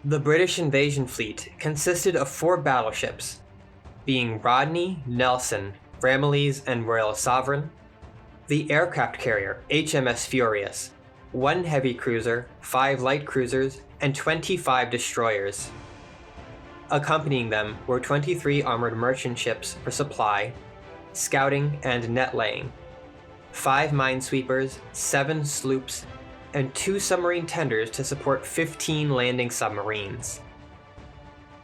The British invasion fleet consisted of 4 battleships, being Rodney, Nelson, Ramillies, and Royal Sovereign, the aircraft carrier HMS Furious, 1 heavy cruiser, 5 light cruisers, and 25 destroyers. Accompanying them were 23 armored merchant ships for supply, scouting, and net laying, 5 minesweepers, 7 sloops, and 2 submarine tenders to support 15 landing submarines.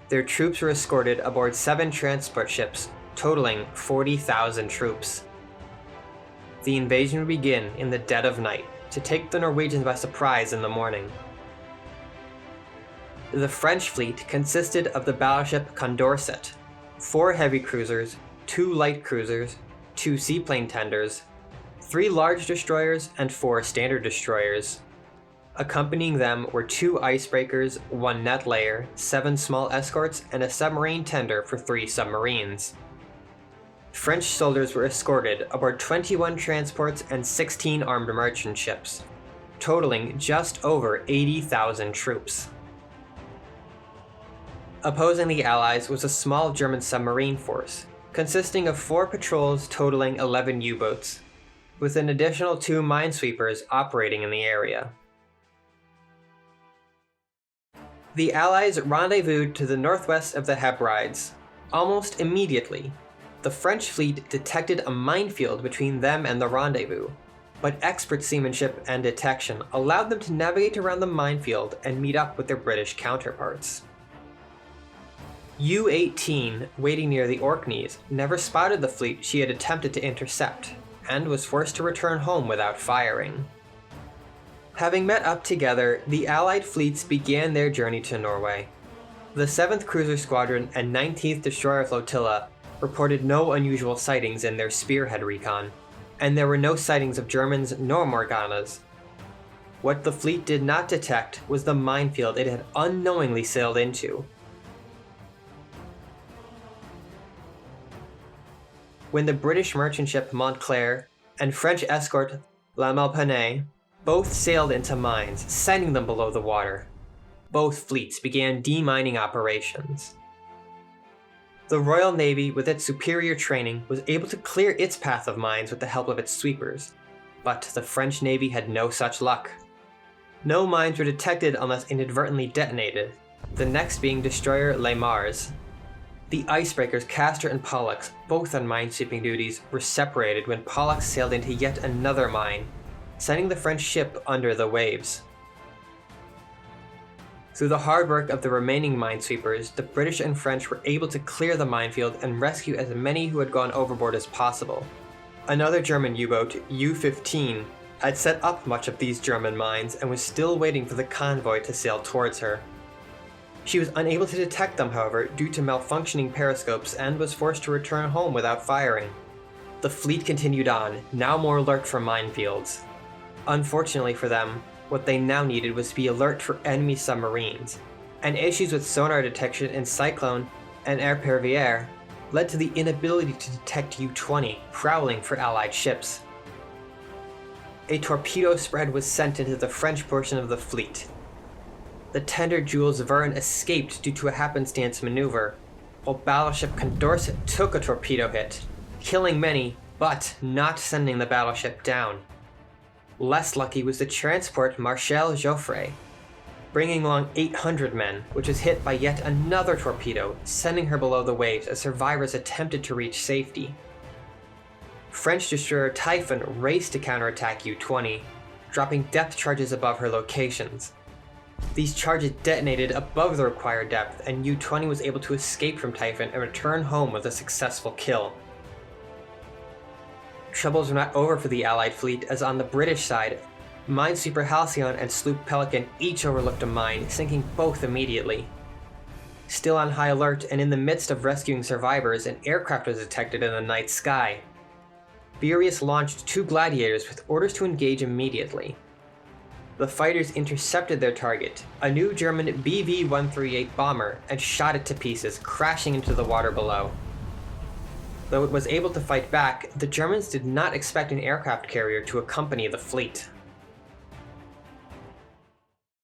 Their troops were escorted aboard 7 transport ships, totaling 40,000 troops. The invasion would begin in the dead of night to take the Norwegians by surprise in the morning. The French fleet consisted of the battleship Condorcet, 4 heavy cruisers, 2 light cruisers, 2 seaplane tenders, 3 large destroyers, and 4 standard destroyers. Accompanying them were 2 icebreakers, 1 net layer, 7 small escorts, and a submarine tender for 3 submarines. French soldiers were escorted aboard 21 transports and 16 armed merchant ships, totaling just over 80,000 troops. Opposing the Allies was a small German submarine force, consisting of 4 patrols totaling 11 U-boats, with an additional 2 minesweepers operating in the area. The Allies rendezvoused to the northwest of the Hebrides. Almost immediately, the French fleet detected a minefield between them and the rendezvous, but expert seamanship and detection allowed them to navigate around the minefield and meet up with their British counterparts. U-18, waiting near the Orkneys, never spotted the fleet she had attempted to intercept, and was forced to return home without firing. Having met up together, the Allied fleets began their journey to Norway. The 7th Cruiser Squadron and 19th Destroyer Flotilla reported no unusual sightings in their spearhead recon, and there were no sightings of Germans nor Morganas. What the fleet did not detect was the minefield it had unknowingly sailed into. When the British merchant ship Montclair and French escort La Malpenée both sailed into mines, sending them below the water, both fleets began demining operations. The Royal Navy, with its superior training, was able to clear its path of mines with the help of its sweepers, but the French Navy had no such luck. No mines were detected unless inadvertently detonated, the next being destroyer Le Mars. The icebreakers Castor and Pollux, both on minesweeping duties, were separated when Pollux sailed into yet another mine, sending the French ship under the waves. Through the hard work of the remaining minesweepers, the British and French were able to clear the minefield and rescue as many who had gone overboard as possible. Another German U-boat, U-15, had set up much of these German mines and was still waiting for the convoy to sail towards her. She was unable to detect them, however, due to malfunctioning periscopes, and was forced to return home without firing. The fleet continued on, now more alert for minefields. Unfortunately for them, what they now needed was to be alert for enemy submarines, and issues with sonar detection in Cyclone and Epervier led to the inability to detect U-20 prowling for Allied ships. A torpedo spread was sent into the French portion of the fleet. The tender Jules Verne escaped due to a happenstance maneuver, while battleship Condorcet took a torpedo hit, killing many, but not sending the battleship down. Less lucky was the transport Marshal Joffre, bringing along 800 men, which was hit by yet another torpedo, sending her below the waves as survivors attempted to reach safety. French destroyer Typhon raced to counterattack U-20, dropping depth charges above her locations. These charges detonated above the required depth, and U-20 was able to escape from Typhon and return home with a successful kill. Troubles were not over for the Allied fleet, as on the British side, minesweeper Halcyon and sloop Pelican each overlooked a mine, sinking both immediately. Still on high alert and in the midst of rescuing survivors, an aircraft was detected in the night sky. Furious launched 2 Gladiators with orders to engage immediately. The fighters intercepted their target, a new German BV-138 bomber, and shot it to pieces, crashing into the water below. Though it was able to fight back, the Germans did not expect an aircraft carrier to accompany the fleet.